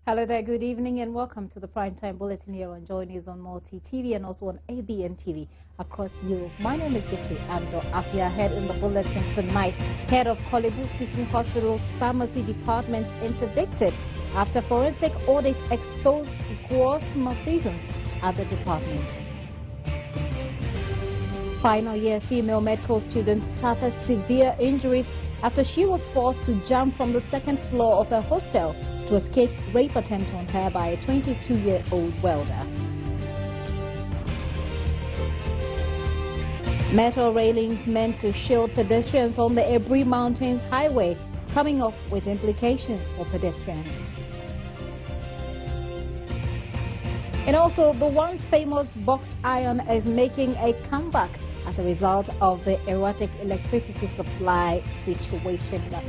Hello there, good evening and welcome to the Primetime Bulletin here on Joy News on Multi TV and also on ABN TV across Europe. My name is Dipti Ando Apia. Ahead in the bulletin tonight, head of Korle Bu Teaching Hospital's pharmacy department interdicted after forensic audit exposed gross malfeasance at the department. Final year female medical student suffers severe injuries after she was forced to jump from the second floor of her hostel to escape rape attempt on her by a 22-year-old welder. Metal railings meant to shield pedestrians on the Ebri Mountains Highway coming off with implications for pedestrians. And also, the once famous box iron is making a comeback as a result of the erratic electricity supply situation that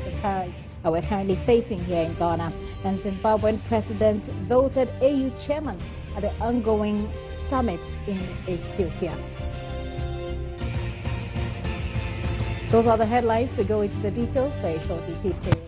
we're currently facing here in Ghana. And Zimbabwean president voted AU chairman at the ongoing summit in Ethiopia. Those are the headlines. We go into the details very shortly. Please stay with us.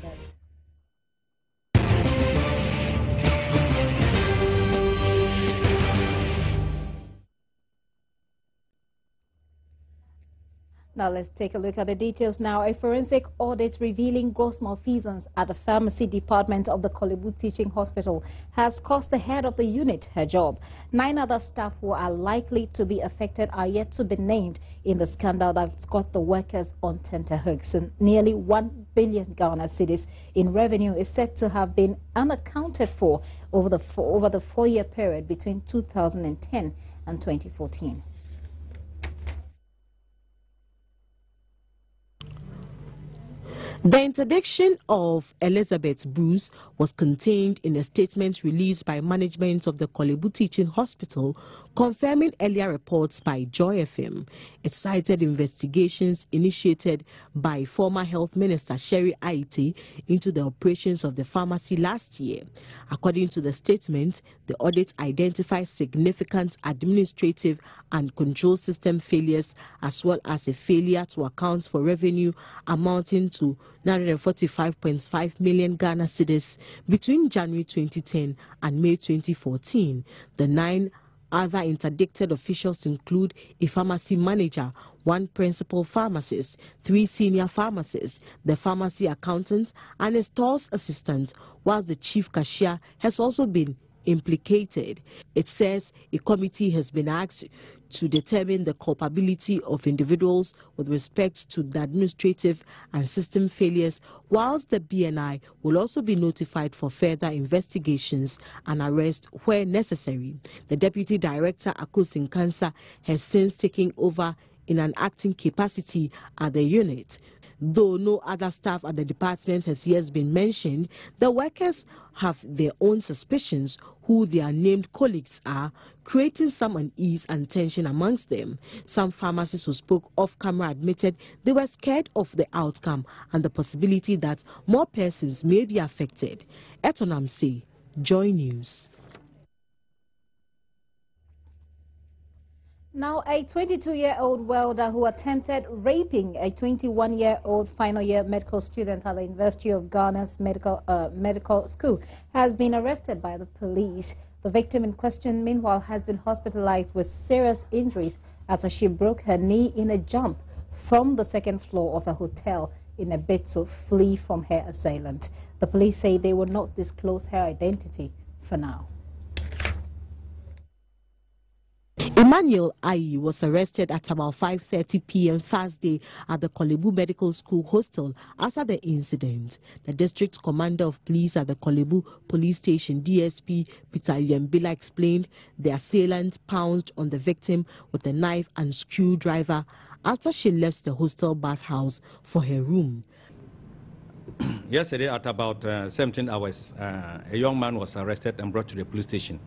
Now let's take a look at the details now. A forensic audit revealing gross malfeasance at the pharmacy department of the Korle Bu Teaching Hospital has cost the head of the unit her job. 9 other staff who are likely to be affected are yet to be named in the scandal that's got the workers on tenterhooks. And nearly 1 billion Ghana cedis in revenue is said to have been unaccounted for over the 4-year period between 2010 and 2014. The interdiction of Elizabeth Bruce was contained in a statement released by management of the Korle Bu Teaching Hospital, confirming earlier reports by Joy FM. It cited investigations initiated by former Health Minister Sherry Aite into the operations of the pharmacy last year. According to the statement, the audit identified significant administrative and control system failures, as well as a failure to account for revenue amounting to 945.5 million Ghana cedis between January 2010 and May 2014. The 9 other interdicted officials include a pharmacy manager, 1 principal pharmacist, 3 senior pharmacists, the pharmacy accountant, and a stores assistant, whilst the chief cashier has also been implicated. It says a committee has been asked to determine the culpability of individuals with respect to the administrative and system failures, whilst the BNI will also be notified for further investigations and arrest where necessary. The Deputy Director, Akosin Kansa, has since taken over in an acting capacity at the unit. Though no other staff at the department has yet been mentioned, the workers have their own suspicions who their named colleagues are, creating some unease and tension amongst them. Some pharmacists who spoke off camera admitted they were scared of the outcome and the possibility that more persons may be affected. Etonam say, Joy News. Now, a 22-year-old welder who attempted raping a 21-year-old final-year medical student at the University of Ghana's medical school has been arrested by the police. The victim in question, meanwhile, has been hospitalized with serious injuries after she broke her knee in a jump from the second floor of a hotel in a bid to flee from her assailant. The police say they will not disclose her identity for now. Emmanuel Ayi was arrested at about 5:30 p.m. Thursday at the Korle Bu Medical School hostel after the incident. The district commander of police at the Korle Bu police station, DSP Peter Yambila, explained the assailant pounced on the victim with a knife and screwdriver after she left the hostel bathhouse for her room. Yesterday at about 17 hours, a young man was arrested and brought to the police station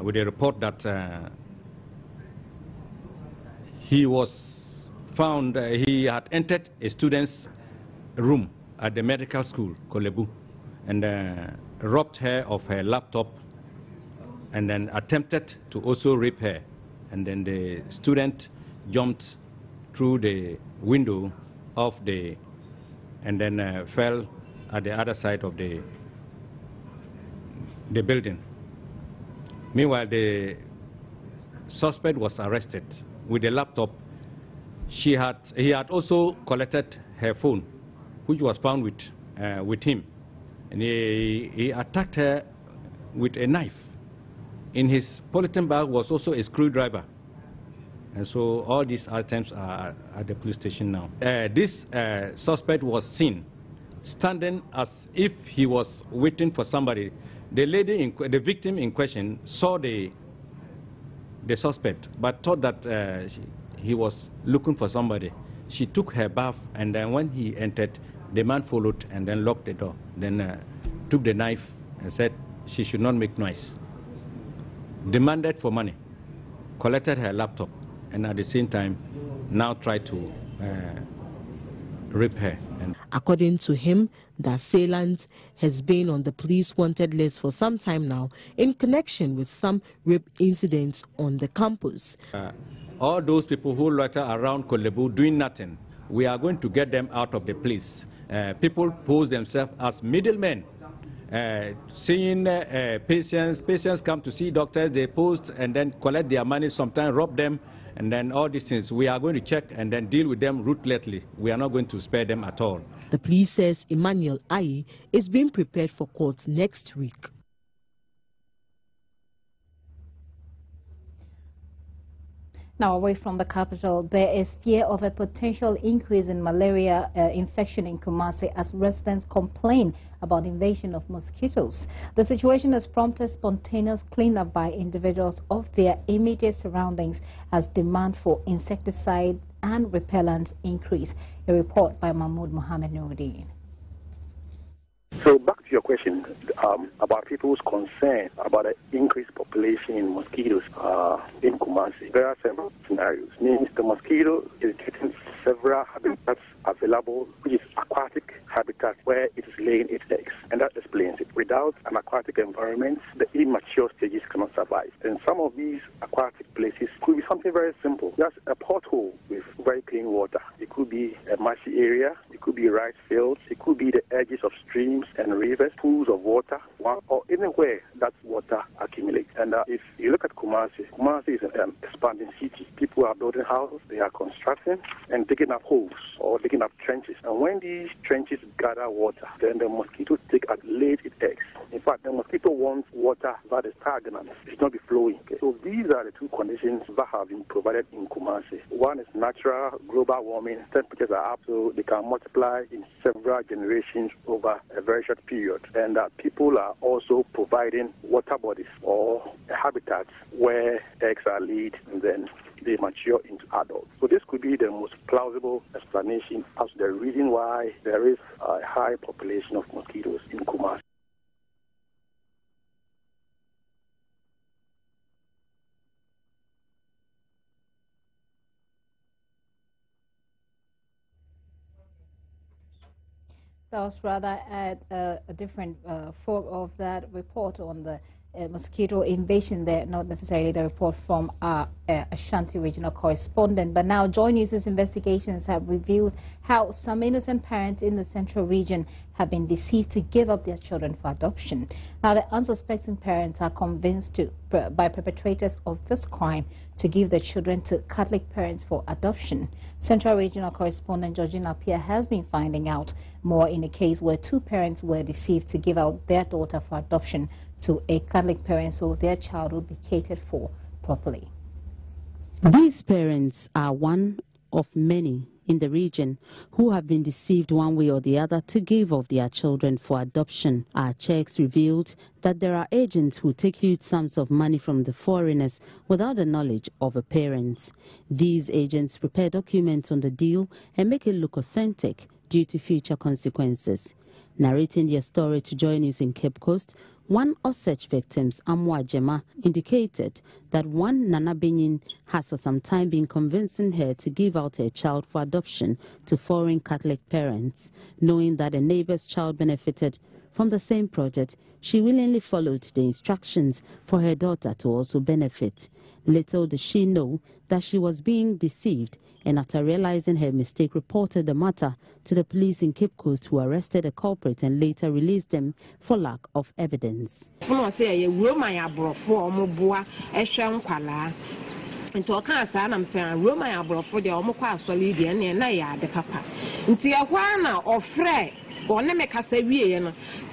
with a report that he was found, he had entered a student's room at the medical school, Korle Bu, and robbed her of her laptop and then attempted to also rape her. And then the student jumped through the window of the, and then fell at the other side of the the building. Meanwhile, the suspect was arrested with a laptop. He had also collected her phone, which was found with him, and he attacked her with a knife. In his polythene bag was also a screwdriver, and so all these items are at the police station now. This suspect was seen standing as if he was waiting for somebody. The victim in question saw the suspect, but thought that he was looking for somebody. She took her bath, and then when he entered, the man followed and then locked the door. Then took the knife and said she should not make noise. Demanded for money, collected her laptop, and at the same time now tried to rape her. According to him, the assailant has been on the police wanted list for some time now in connection with some rape incidents on the campus. All those people who loiter around Korle Bu doing nothing, we are going to get them out of the place. People pose themselves as middlemen, seeing patients come to see doctors, they post and then collect their money, sometimes rob them, and then all these things. We are going to check and then deal with them ruthlessly. We are not going to spare them at all. The police says Emmanuel Ayi is being prepared for court next week. Now, away from the capital, there is fear of a potential increase in malaria infection in Kumasi as residents complain about invasion of mosquitoes. The situation has prompted spontaneous cleanup by individuals of their immediate surroundings as demand for insecticide and repellent increase. A report by Mahmoud Mohammed Nuruddin. So back to your question about people's concern about the increased population in mosquitoes in Kumasi. There are several scenarios. Means the mosquito is getting several habitats available, which is aquatic habitat where it is laying its eggs, and that explains it. Without an aquatic environment, the immature stages cannot survive. And some of these aquatic places could be something very simple, just a pothole with very clean water. It could be a marshy area, it could be rice fields, it could be the edges of streams and rivers, pools of water, or anywhere that water accumulates. And if you look at Kumasi, Kumasi is an expanding city. People are building houses, they are constructing and digging up holes or digging up trenches. And when these trenches gather water, then the mosquitoes take and lay its eggs. In fact, the mosquito wants water that is stagnant. It should not be flowing. Okay? So these are the two conditions that have been provided in Kumasi. One is natural global warming. Temperatures are up, so they can multiply in several generations over a very short period. And people are also providing water bodies or habitats where eggs are laid and then they mature into adults. So this could be the most plausible explanation as to the reason why there is a high population of mosquitoes in Kumasi. That was rather at a different form of that report on the mosquito invasion there, not necessarily the report from our Ashanti regional correspondent. But now Joy News' investigations have revealed how some innocent parents in the central region have been deceived to give up their children for adoption. Now the unsuspecting parents are convinced by perpetrators of this crime to give their children to Catholic parents for adoption. Central regional correspondent Georgina Pia has been finding out more in a case where two parents were deceived to give out their daughter for adoption to a Catholic parent so their child would be catered for properly. These parents are one of many in the region who have been deceived one way or the other to give up their children for adoption. Our checks revealed that there are agents who take huge sums of money from the foreigners without the knowledge of the parents. These agents prepare documents on the deal and make it look authentic due to future consequences. Narrating their story to Joy News in Cape Coast, one of such victims, Amwa Jema, indicated that one Nana Benin has for some time been convincing her to give out her child for adoption to foreign Catholic parents, knowing that a neighbor's child benefited from the same project, she willingly followed the instructions for her daughter to also benefit. Little did she know that she was being deceived, and after realizing her mistake, reported the matter to the police in Cape Coast, who arrested the culprit and later released them for lack of evidence. Into a cancer, I'm saying, Roma abroad for the Omoka solid and Naya de Papa. Into a Juana or Frey, or Nemeka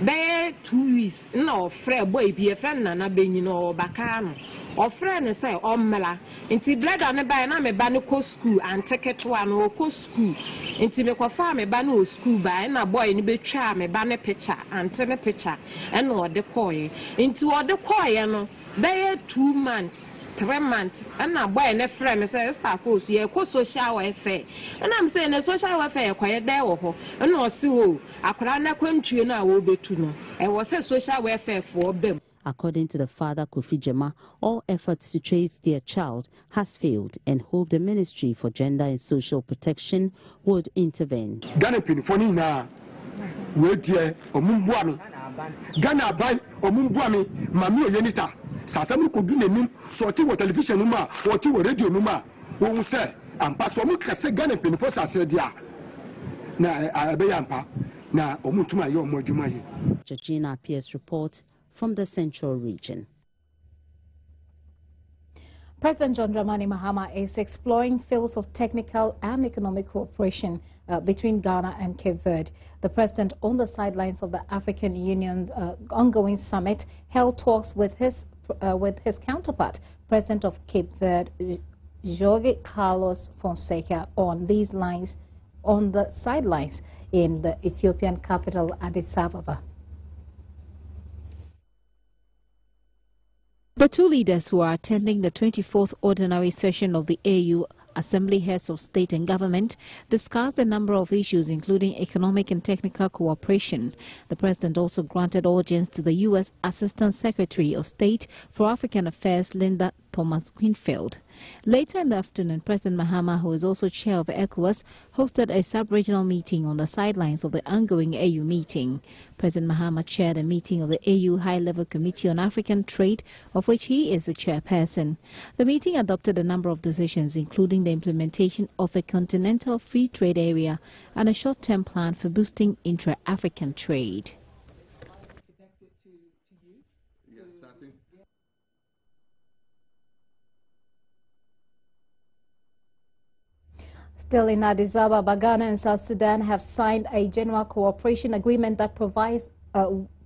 Bear 2 weeks, no, Frey boy be a friend, Nana Benin or Bacano, or friend, say, or Mela. Into blood on a banana, Banuko school, and take it to an Oko school. Into the farm, a Banu school by and a boy in the charm, a banner picture, and tell a picture, and or the coy. Into all the coy, bear 2 months. 3 months, and now boy and a friend says, "Stop, you are social welfare." And I'm saying a social welfare quiet there, and no, so I could not country now will be to know. And was a social welfare for them. According to the father, Kofi Jema, all efforts to trace their child has failed and hope the Ministry for Gender and Social Protection would intervene. Ghana Pinifonina, wait here, Omumbuami. Ghana by Omumbuami, Mamu Yenita. Sasamu could do name, so to television numa, or to radio numa, who say, and pass Omu Kase Ghana Pinifosa said, ya. Na Abayampa, na Omutuma yo Mojumahi. Georgina Pierce report from the Central Region. President John Dramani Mahama is exploring fields of technical and economic cooperation between Ghana and Cape Verde. The president, on the sidelines of the African Union ongoing summit, held talks with his counterpart, President of Cape Verde, Jorge Carlos Fonseca, on these lines, on the sidelines in the Ethiopian capital, Addis Ababa. The two leaders who are attending the 24th ordinary session of the AU Assembly Heads of State and Government discussed a number of issues, including economic and technical cooperation. The president also granted audience to the U.S. Assistant Secretary of State for African Affairs, Linda Thomas-Greenfield. Later in the afternoon, President Mahama, who is also chair of ECOWAS, hosted a sub-regional meeting on the sidelines of the ongoing AU meeting. President Mahama chaired a meeting of the AU High-Level Committee on African Trade, of which he is the chairperson. The meeting adopted a number of decisions, including the implementation of a continental free trade area and a short-term plan for boosting intra-African trade. Still in Addis Ababa, Ghana and South Sudan have signed a general cooperation agreement that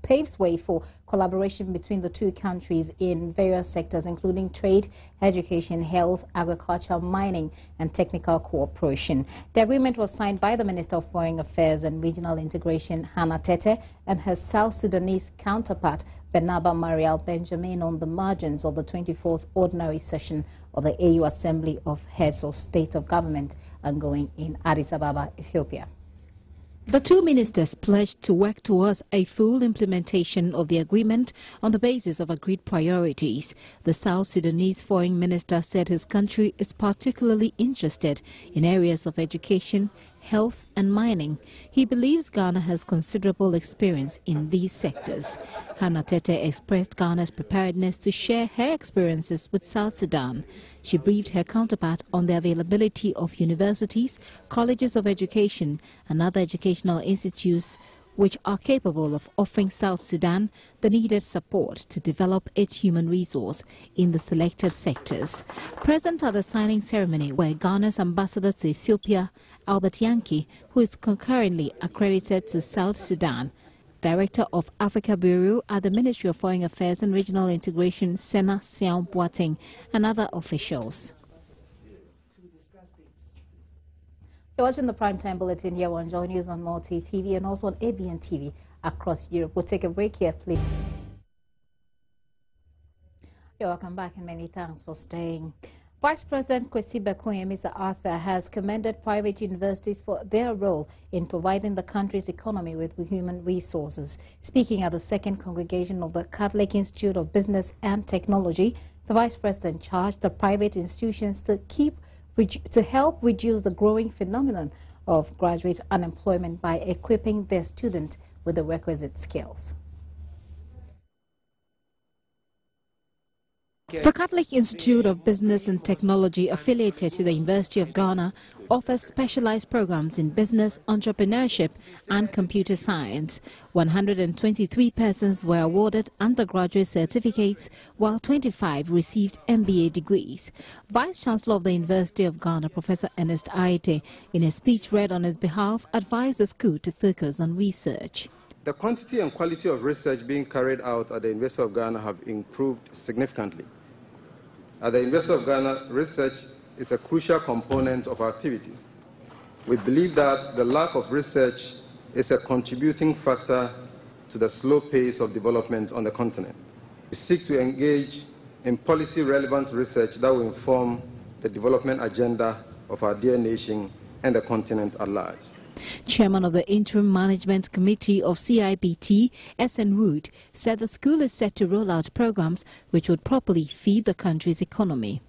paves way for collaboration between the two countries in various sectors, including trade, education, health, agriculture, mining, and technical cooperation. The agreement was signed by the Minister of Foreign Affairs and Regional Integration, Hannah Tete, and her South Sudanese counterpart, Bernaba Marial Benjamin, on the margins of the 24th ordinary session of the AU Assembly of Heads of State of Government ongoing in Addis Ababa, Ethiopia. The two ministers pledged to work towards a full implementation of the agreement on the basis of agreed priorities. The South Sudanese foreign minister said his country is particularly interested in areas of education, health and mining. He believes Ghana has considerable experience in these sectors. Hannah Tete expressed Ghana's preparedness to share her experiences with South Sudan. She briefed her counterpart on the availability of universities, colleges of education and other educational institutes which are capable of offering South Sudan the needed support to develop its human resource in the selected sectors. Present at the signing ceremony were Ghana's ambassador to Ethiopia, Albert Yankee, who is concurrently accredited to South Sudan, Director of Africa Bureau at the Ministry of Foreign Affairs and Regional Integration, Sena Sian Boateng, and other officials. You're watching the Primetime Bulletin here on Joy News on Multi TV and also on ABN TV across Europe. We'll take a break here, please. You're welcome back and many thanks for staying. Vice President Kwesi Bekoye, Mr. Arthur, has commended private universities for their role in providing the country's economy with human resources. Speaking at the second congregation of the Catholic Institute of Business and Technology, the Vice President charged the private institutions to help reduce the growing phenomenon of graduate unemployment by equipping their students with the requisite skills. The Catholic Institute of Business and Technology, affiliated to the University of Ghana, offers specialized programs in business, entrepreneurship and computer science. 123 persons were awarded undergraduate certificates, while 25 received MBA degrees. Vice-Chancellor of the University of Ghana, Professor Ernest Aite, in a speech read on his behalf, advised the school to focus on research. The quantity and quality of research being carried out at the University of Ghana have improved significantly. At the University of Ghana, research is a crucial component of our activities. We believe that the lack of research is a contributing factor to the slow pace of development on the continent. We seek to engage in policy-relevant research that will inform the development agenda of our dear nation and the continent at large. Chairman of the Interim Management Committee of CIBT, S.N. Wood, said the school is set to roll out programs which would properly feed the country's economy.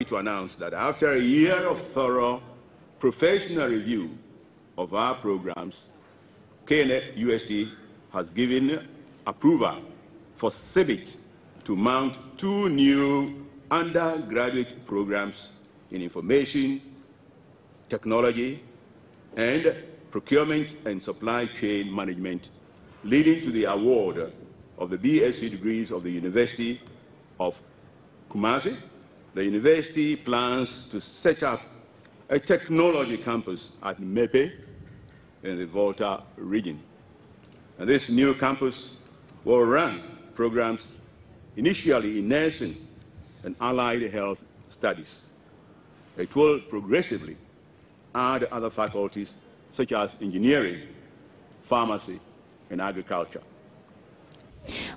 To announce that after a year of thorough professional review of our programs, KNF UST has given approval for CIBIT to mount 2 new undergraduate programs in information technology and procurement and supply chain management, leading to the award of the BSc degrees of the University of Kumasi. The university plans to set up a technology campus at Mepe in the Volta region. And this new campus will run programs initially in nursing and allied health studies. It will progressively add other faculties such as engineering, pharmacy, and agriculture.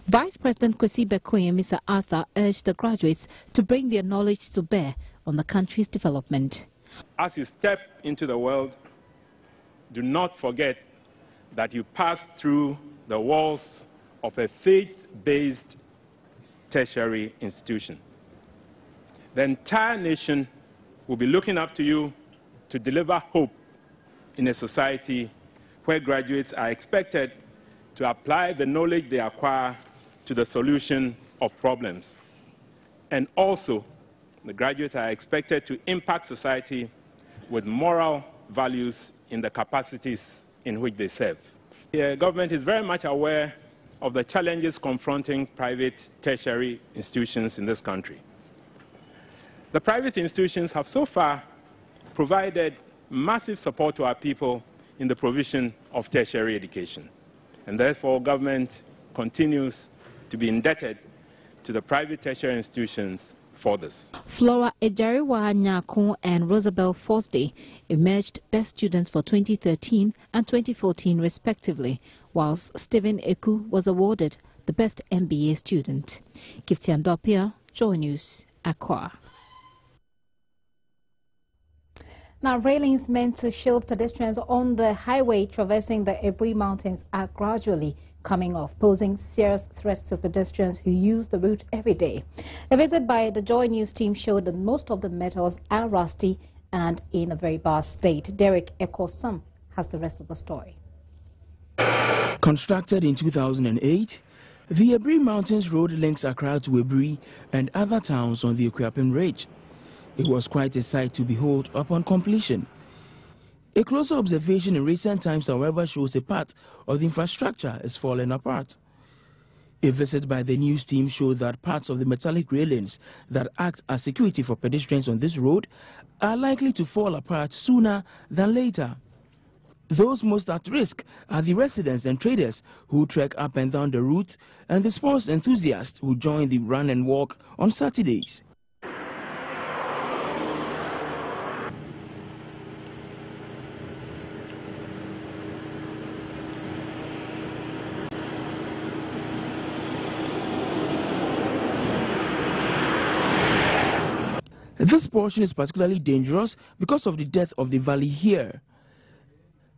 Vice President Kwesi Bekoye and Mr. Arthur urged the graduates to bring their knowledge to bear on the country's development. As you step into the world, do not forget that you pass through the walls of a faith-based tertiary institution. The entire nation will be looking up to you to deliver hope in a society where graduates are expected to apply the knowledge they acquire to the solution of problems. And also, the graduates are expected to impact society with moral values in the capacities in which they serve. The government is very much aware of the challenges confronting private tertiary institutions in this country. The private institutions have so far provided massive support to our people in the provision of tertiary education. And therefore, government continues to be indebted to the private tertiary institutions for this. Flora Ejariwa Nyako and Rosabel Forsby emerged best students for 2013 and 2014 respectively, whilst Stephen Eku was awarded the best MBA student. Gifty Andopia, Joy News, Accra. Now, railings meant to shield pedestrians on the highway traversing the Ebri Mountains are gradually coming off, posing serious threats to pedestrians who use the route every day. A visit by the Joy News team showed that most of the metals are rusty and in a very bad state. Derek Ekosam has the rest of the story. Constructed in 2008, the Ebri Mountains Road links Accra to Ebri and other towns on the Akuapem Ridge. It was quite a sight to behold upon completion. A closer observation in recent times, however, shows a part of the infrastructure is falling apart. A visit by the news team showed that parts of the metallic railings that act as security for pedestrians on this road are likely to fall apart sooner than later. Those most at risk are the residents and traders who trek up and down the route and the sports enthusiasts who join the run and walk on Saturdays. This portion is particularly dangerous because of the depth of the valley here.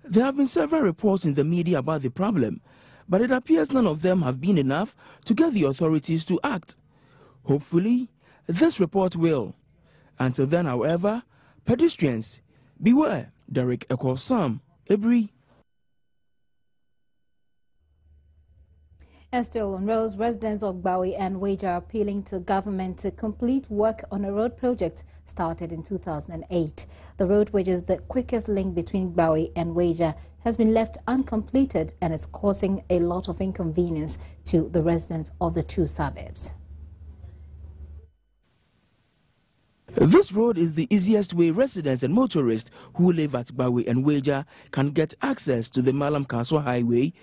There have been several reports in the media about the problem, but it appears none of them have been enough to get the authorities to act. Hopefully, this report will. Until then, however, pedestrians, beware. Derek Ekosam, Ebri. And still on roads, residents of Bawi and Weija are appealing to government to complete work on a road project started in 2008. The road, which is the quickest link between Bawi and Weija, has been left uncompleted and is causing a lot of inconvenience to the residents of the two suburbs. This road is the easiest way residents and motorists who live at Bawi and Weija can get access to the Malam Kaswa Highway,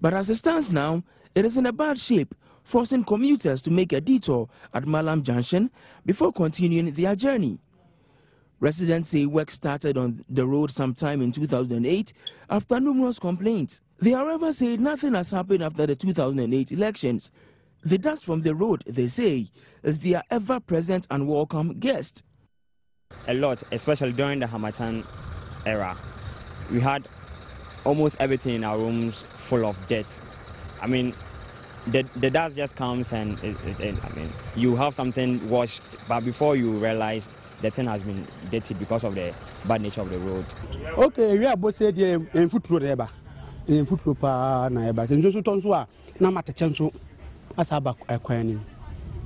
but as it stands now, it is in a bad shape, forcing commuters to make a detour at Malam Junction before continuing their journey. Residents say work started on the road sometime in 2008 after numerous complaints. They, however, say nothing has happened after the 2008 elections. The dust from the road, they say, is their ever-present and welcome guest. A lot, especially during the Hamatan era. We had almost everything in our rooms full of dirt. I mean, the dust just comes and I mean, you have something washed, but before you realize the thing has been dirty because of the bad nature of the road. Okay, we are both said in foot road ever. In foot road na ever. In just to na mata chanso asaba akwani.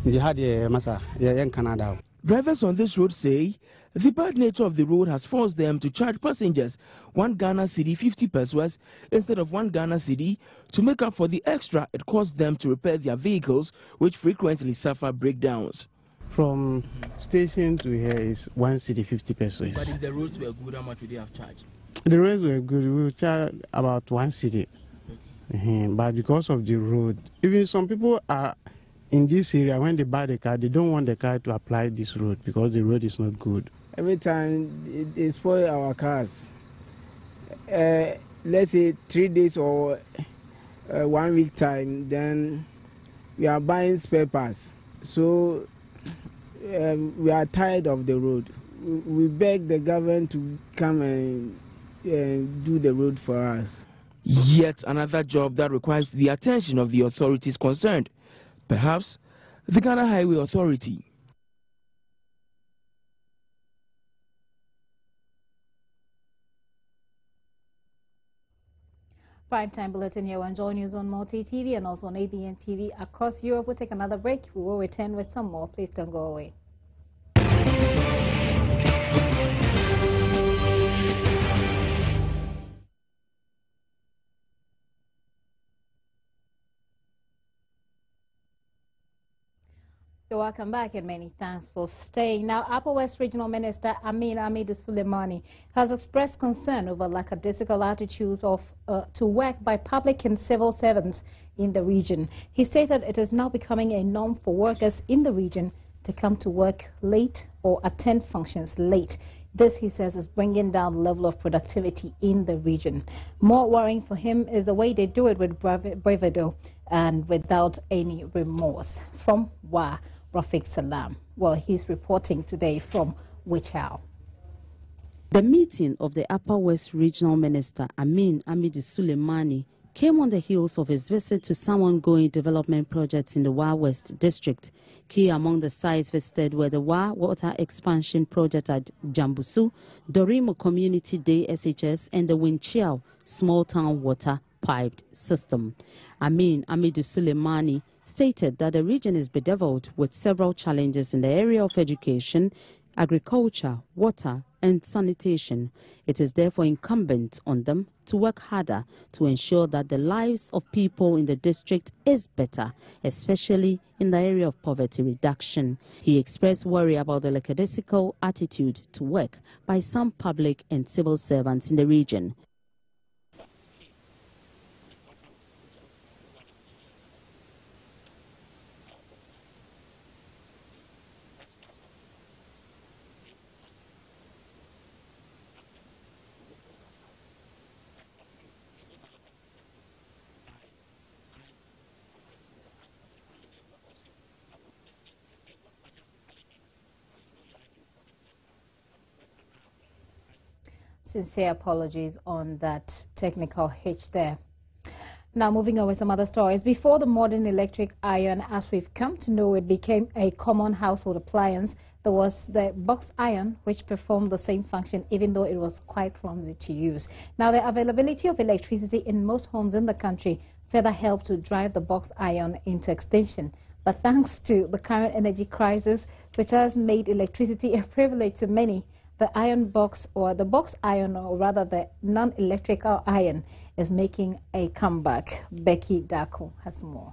We had a masa in Canada. Drivers on this road say the bad nature of the road has forced them to charge passengers 1 Ghana cedi 50 pesos instead of 1 Ghana cedi to make up for the extra it cost them to repair their vehicles, which frequently suffer breakdowns. From station to here is 1 cedi 50 pesos. But if the roads were good, how much would they have charged? The roads were good. We would charge about 1 cedi. Okay. But because of the road, even some people are in this area, when they buy the car, they don't want the car to apply this road because the road is not good. Every time they spoil our cars. Let's say 3 days or 1 week time, then we are buying spare parts. So we are tired of the road. We beg the government to come and do the road for us. Yet another job that requires the attention of the authorities concerned. Perhaps the Ghana Highway Authority. Primetime Bulletin here on Joy News on Multi TV and also on ABN TV across Europe. We'll take another break. We will return with some more. Please don't go away. You're welcome back and many thanks for staying. Now, Upper West Regional Minister Amin Amidu Suleimani has expressed concern over lackadaisical attitudes of to work by public and civil servants in the region. He stated it is now becoming a norm for workers in the region to come to work late or attend functions late. This, he says, is bringing down the level of productivity in the region. More worrying for him is the way they do it with bravado and without any remorse. From Wa, Rafiq Salam. Well, he's reporting today from Wichau. The meeting of the Upper West Regional Minister Amin Amidu Suleimani came on the heels of his visit to some ongoing development projects in the Wa West District. Key among the sites visited were the Wa Water Expansion Project at Jambusu, Dorimo Community Day SHS, and the Winchiao Small Town Water Piped System. Amin Amidu Suleimani stated that the region is bedeviled with several challenges in the area of education, agriculture, water, and sanitation. It is therefore incumbent on them to work harder to ensure that the lives of people in the district is better, especially in the area of poverty reduction. He expressed worry about the lackadaisical attitude to work by some public and civil servants in the region. Sincere apologies on that technical hitch there. Now moving on with some other stories. Before the modern electric iron, as we've come to know it, became a common household appliance, there was the box iron, which performed the same function even though it was quite clumsy to use. Now the availability of electricity in most homes in the country further help to drive the box iron into extinction. But thanks to the current energy crisis, which has made electricity a privilege to many, the iron box, or the box iron, or rather the non-electrical iron, is making a comeback. Becky Dako has more.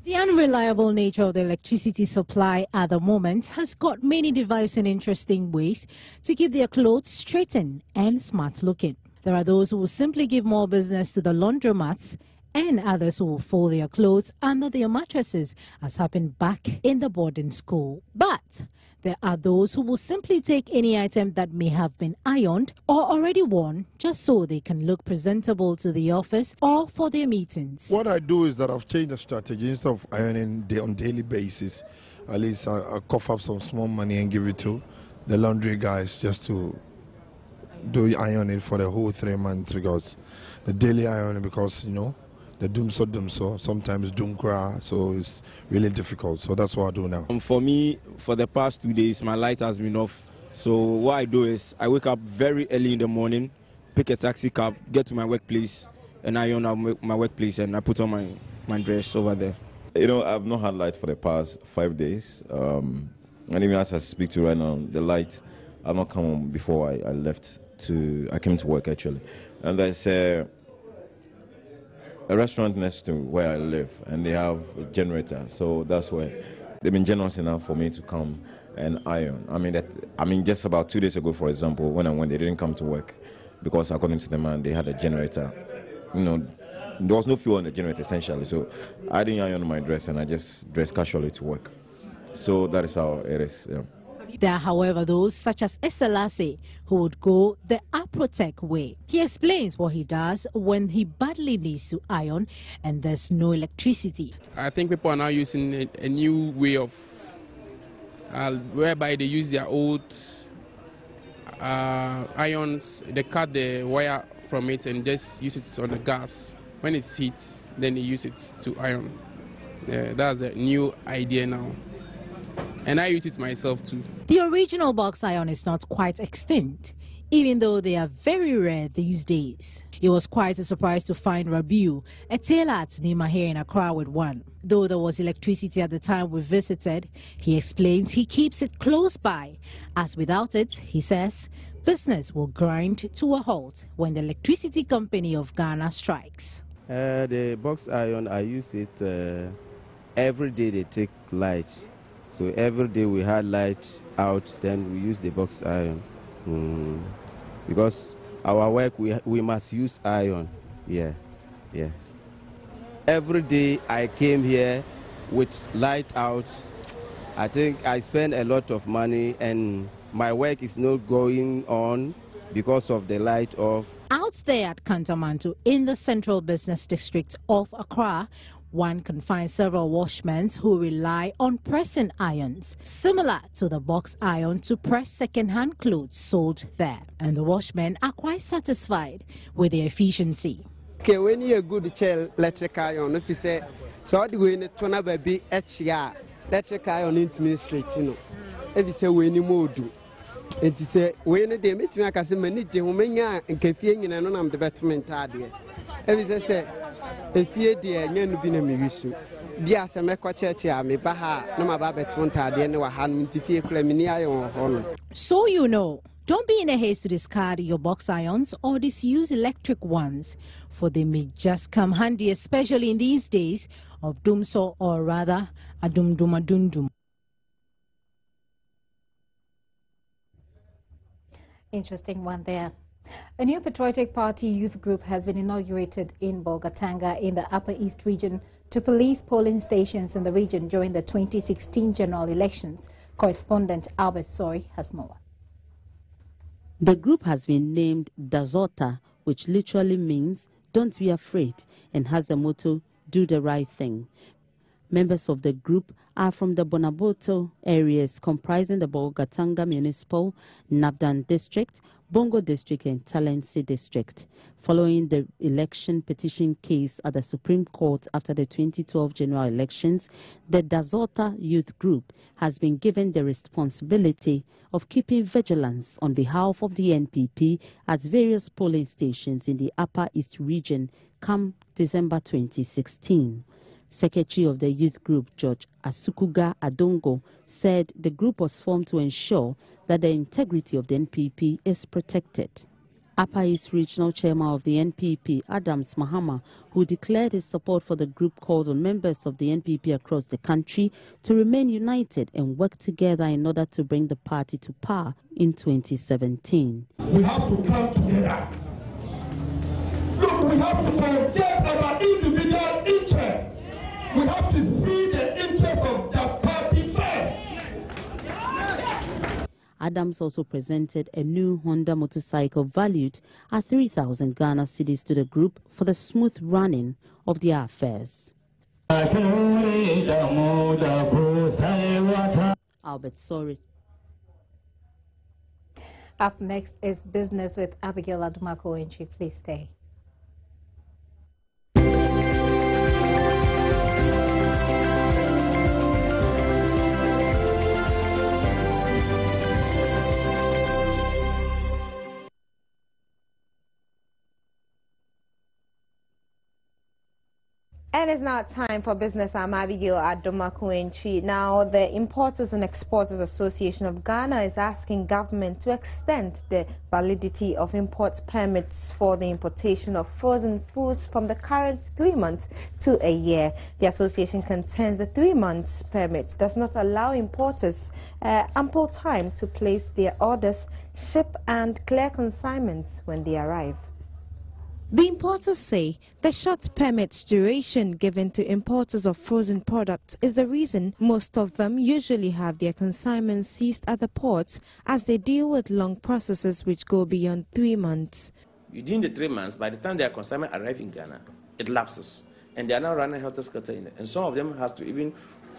The unreliable nature of the electricity supply at the moment has got many devising interesting ways to keep their clothes straightened and smart looking. There are those who will simply give more business to the laundromats, and others who will fold their clothes under their mattresses, as happened back in the boarding school. But there are those who will simply take any item that may have been ironed or already worn just so they can look presentable to the office or for their meetings. What I do is that I've changed the strategy. Instead of ironing on daily basis, at least I cough up some small money and give it to the laundry guys just to do ironing for the whole 3 months, because the daily ironing, because you know, the dumso, sometimes dumkra, so it's really difficult. So that's what I do now. For me, for the past 2 days, my light has been off. So what I do is I wake up very early in the morning, pick a taxi cab, get to my workplace, and I iron my workplace, and I put on my dress over there. You know, I've not had light for the past 5 days. And even as I speak to right now, the light I've not come on before I came to work actually. And there's a restaurant next to where I live, and they have a generator, so that's where they've been generous enough for me to come and iron. I mean, just about 2 days ago, for example, when I went, they didn't come to work because according to the man, they had a generator. You know, there was no fuel on the generator essentially, so I didn't iron my dress and I just dressed casually to work. So that is how it is. Yeah. There are, however, those such as Eselase who would go the Aprotec way. He explains what he does when he badly needs to iron and there's no electricity. I think people are now using a new way of whereby they use their old irons, they cut the wire from it and just use it on the gas. When it heats, then they use it to iron. That's a new idea now. And I use it myself too. The original box iron is not quite extinct, even though they are very rare these days. It was quite a surprise to find Rabiu, a tailor at Nima here in Accra, with one. Though there was electricity at the time we visited, he explains he keeps it close by, as without it, he says, business will grind to a halt when the electricity company of Ghana strikes. The box iron, I use it every day. They take light. So every day we had light out, then we use the box iron. Because our work, we must use iron. Yeah. Every day I came here with light out. I think I spend a lot of money and my work is not going on because of the light off. Out there at Kantamanto in the central business district of Accra, one can find several washmen who rely on pressing irons, similar to the box iron, to press second-hand clothes sold there. And the washmen are quite satisfied with their efficiency. Okay, when you good chair electric iron, if you say, so the way to na baby HCR, electric iron into ministry, if you say we any more do. And you say, when they meet me, I can say, Manity, who may not and I'm the betterment idea. If you say, if you dear, you be a musician. Yes, I make a church, I may baha, no matter what I did, no hand to fear Cleminia or honor. So you know, don't be in a haste to discard your box irons or disuse electric ones, for they may just come handy, especially in these days of doomso, or rather, a dum-dum-a-dum-dum. Interesting one there. A new Patriotic Party youth group has been inaugurated in Bolgatanga in the Upper East region to police polling stations in the region during the 2016 general elections. Correspondent Albert Sori has more. The group has been named Dazota, which literally means don't be afraid, and has the motto, do the right thing. Members of the group are from the Bonaboto areas comprising the Bolgatanga Municipal, Nabdan District, Bongo District and Talensi District. Following the election petition case at the Supreme Court after the 2012 general elections, the Dazota Youth Group has been given the responsibility of keeping vigilance on behalf of the NPP at various polling stations in the Upper East region come December 2016. Secretary of the youth group, George Asukuga Adongo, said the group was formed to ensure that the integrity of the NPP is protected. Upper East Regional Chairman of the NPP, Adams Mahama, who declared his support for the group, called on members of the NPP across the country to remain united and work together in order to bring the party to power in 2017. We have to come together. Look, we have to forget about individual interests. We have to see the interests of the party first. Adams also presented a new Honda motorcycle valued at 3,000 Ghana cedis to the group for the smooth running of their affairs. Albert Soris. Up next is Business with Abigail Adumaku-Entry. Please stay. And it's now time for business. I'm Abigail Adumaku-Entry. Now, the Importers and Exporters Association of Ghana is asking government to extend the validity of import permits for the importation of frozen foods from the current 3 months to a year. The association contends the 3 months permit does not allow importers ample time to place their orders, ship and clear consignments when they arrive. The importers say the short permit duration given to importers of frozen products is the reason most of them usually have their consignments seized at the ports, as they deal with long processes which go beyond 3 months. Within the 3 months, by the time their consignment arrive in Ghana, it lapses. And they are now running helter-skelter in it. And some of them has to even,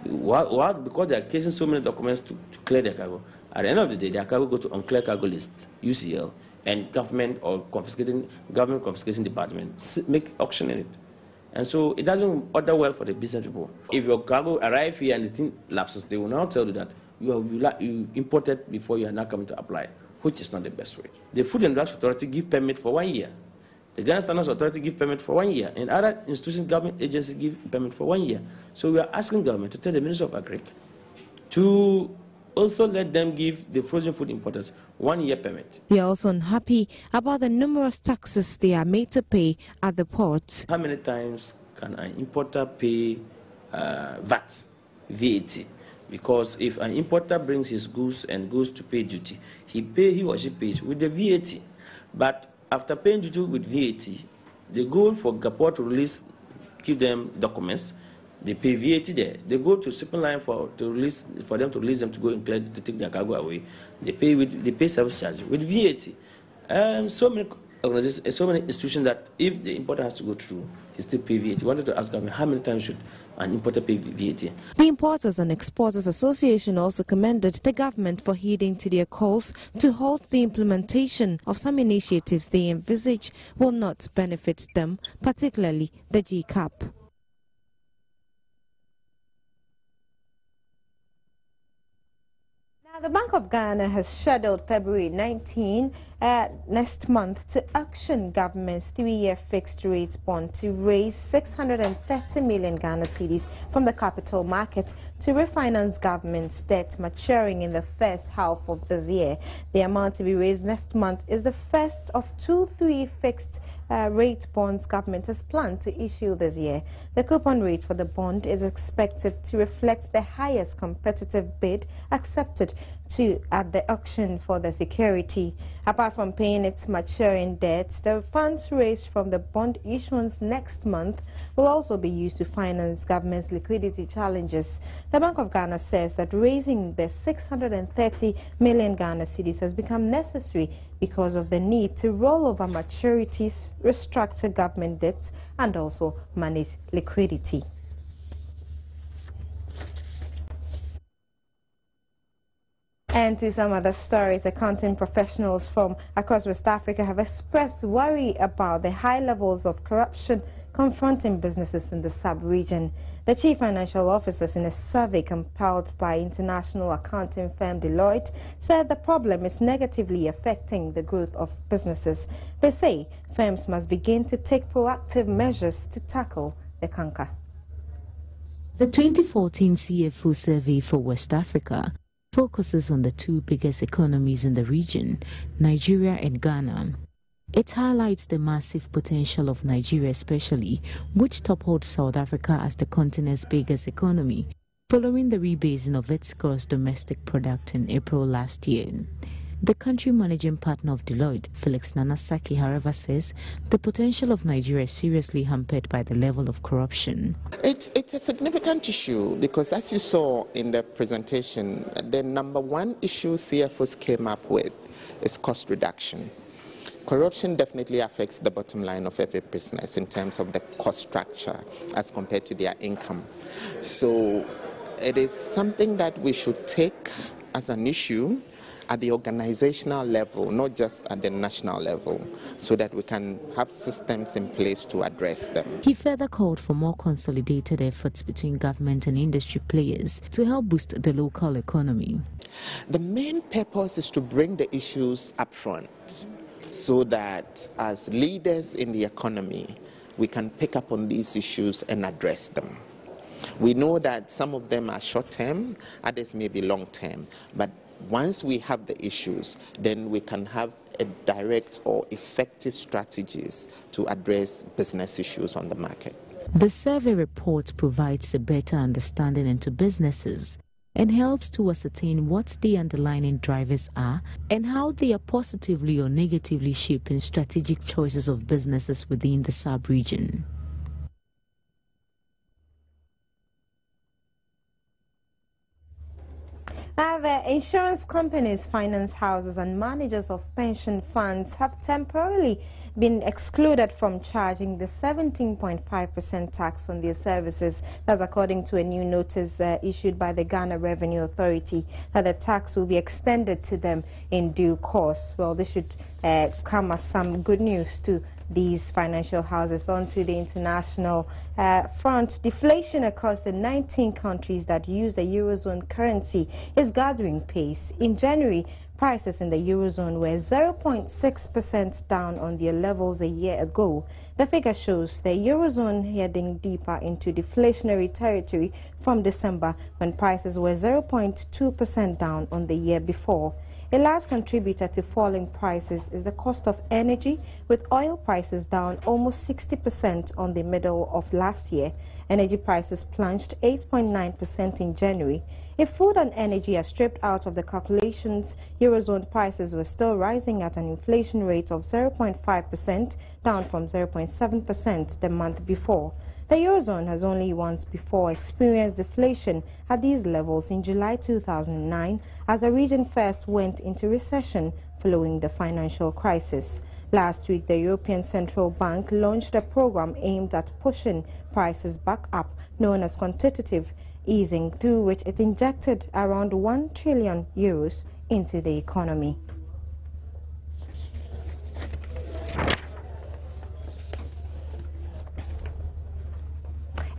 because they are casing so many documents to clear their cargo, at the end of the day, their cargo go to unclear cargo list, UCL, and government confiscation department make auction in it. And so it doesn't order well for the business people. If your cargo arrive here and the thing lapses, they will now tell you that you imported before you are now coming to apply, which is not the best way. The Food and Drugs Authority give permit for 1 year. The Ghana Standards Authority give permit for 1 year. And other institutions, government agencies give permit for 1 year. So we are asking government to tell the Ministry of Agric to also let them give the frozen food importers 1 year permit. They are also unhappy about the numerous taxes they are made to pay at the ports. How many times can an importer pay VAT? Because if an importer brings his goods and goes to pay duty, he or she pays with the VAT. But after paying duty with VAT, they go for Gaport to give them documents. They pay VAT there. They go to shipping line for them to release them to go and clear, to take their cargo away. They pay service charge with VAT. So many organizations, so many institutions that if the importer has to go through, he still pay VAT. We wanted to ask government how many times should an importer pay VAT? The Importers and Exporters Association also commended the government for heeding to their calls to halt the implementation of some initiatives they envisage will not benefit them, particularly the GCAP. The Bank of Ghana has scheduled February 19 next month to auction government's 3-year fixed rate bond to raise 630 million Ghana cedis from the capital market to refinance government's debt maturing in the first half of this year. The amount to be raised next month is the first of 2 3 fixed rate bonds government has planned to issue this year. The coupon rate for the bond is expected to reflect the highest competitive bid accepted at the auction for the security. Apart from paying its maturing debts, the funds raised from the bond issuance next month will also be used to finance government's liquidity challenges. The Bank of Ghana says that raising the 630 million Ghana cedis has become necessary because of the need to roll over maturities, restructure government debts, and also manage liquidity. And to some other stories, accounting professionals from across West Africa have expressed worry about the high levels of corruption confronting businesses in the sub-region. The chief financial officers in a survey compiled by international accounting firm Deloitte said the problem is negatively affecting the growth of businesses. They say firms must begin to take proactive measures to tackle the canker. The 2014 CFO survey for West Africa focuses on the two biggest economies in the region, Nigeria and Ghana. It highlights the massive potential of Nigeria especially, which toppled South Africa as the continent's biggest economy, following the rebasing of its gross domestic product in April last year. The country managing partner of Deloitte, Felix Nanasaki, however, says the potential of Nigeria is seriously hampered by the level of corruption. It's a significant issue because, as you saw in the presentation, the number one issue CFOs came up with is cost reduction. Corruption definitely affects the bottom line of every business in terms of the cost structure as compared to their income. So it is something that we should take as an issue at the organizational level, not just at the national level, so that we can have systems in place to address them. He further called for more consolidated efforts between government and industry players to help boost the local economy. The main purpose is to bring the issues up front so that as leaders in the economy, we can pick up on these issues and address them. We know that some of them are short-term, others may be long-term, but once we have the issues, then we can have a direct or effective strategies to address business issues on the market. The survey report provides a better understanding into businesses and helps to ascertain what the underlying drivers are and how they are positively or negatively shaping strategic choices of businesses within the sub-region. The insurance companies, finance houses and managers of pension funds have temporarily been excluded from charging the 17.5% tax on their services. That's according to a new notice issued by the Ghana Revenue Authority, that the tax will be extended to them in due course. Well, this should come as some good news to these financial houses. Onto the international front, deflation across the 19 countries that use the Eurozone currency is gathering pace. In January, prices in the Eurozone were 0.6% down on their levels a year ago. The figure shows the Eurozone heading deeper into deflationary territory from December, when prices were 0.2% down on the year before. A large contributor to falling prices is the cost of energy, with oil prices down almost 60% on the middle of last year. Energy prices plunged 8.9% in January. If food and energy are stripped out of the calculations, Eurozone prices were still rising at an inflation rate of 0.5%, down from 0.7% the month before. The Eurozone has only once before experienced deflation at these levels in July 2009, as the region first went into recession following the financial crisis. Last week, the European Central Bank launched a program aimed at pushing prices back up, known as quantitative easing, through which it injected around €1 trillion into the economy.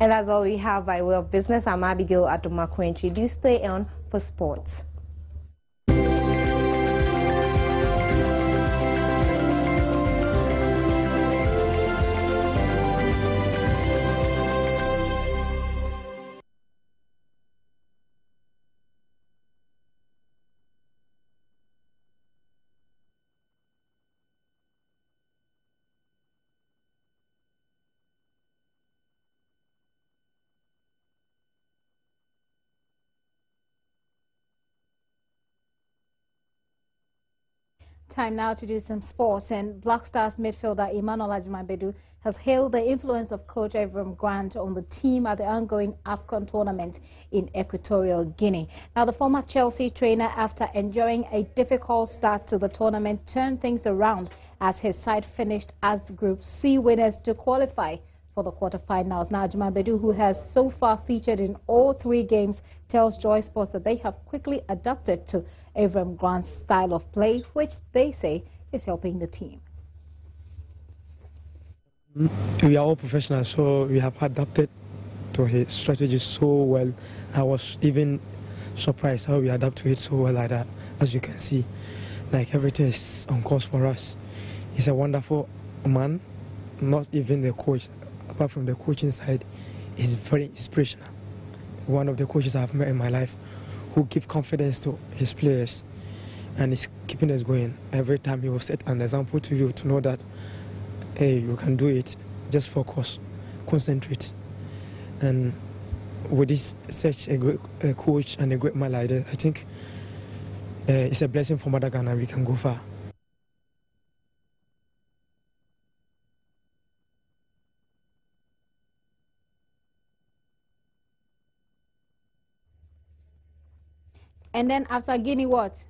And that's all we have by way of business. I'm Abigail Adomako. Do stay on for sports. Time now to do some sports, and Black Stars midfielder Emmanuel Ajimabedu has hailed the influence of coach Evram Grant on the team at the ongoing AFCON tournament in Equatorial Guinea. Now, the former Chelsea trainer, after enjoying a difficult start to the tournament, turned things around as his side finished as Group C winners to qualify for the quarterfinals. Now, Ajman Bedu, who has so far featured in all 3 games, tells Joy Sports that they have quickly adapted to Avram Grant's style of play, which they say is helping the team. We are all professionals, so we have adapted to his strategy so well. I was even surprised how we adapt to it so well like that. As you can see, like everything is on course for us. He's a wonderful man, not even the coach. Apart from the coaching side, he's very inspirational. One of the coaches I've met in my life who give confidence to his players and is keeping us going. Every time he will set an example to you to know that, hey, you can do it, just focus, concentrate. And with this such a great coach and a great man like that, I think it's a blessing for Mother Ghana. We can go far. And then after Guinea, what?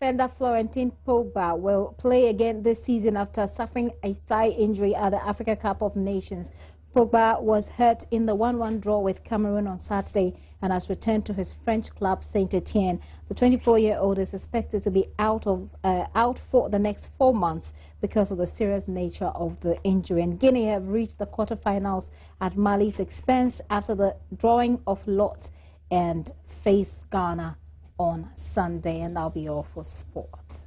Defender Florentin Pogba will play again this season after suffering a thigh injury at the Africa Cup of Nations. Pogba was hurt in the 1-1 draw with Cameroon on Saturday and has returned to his French club Saint-Etienne. The 24-year-old is expected to be out for the next 4 months because of the serious nature of the injury. And Guinea have reached the quarterfinals at Mali's expense after the drawing of lot and face Ghana on Sunday. And that'll be all for sports.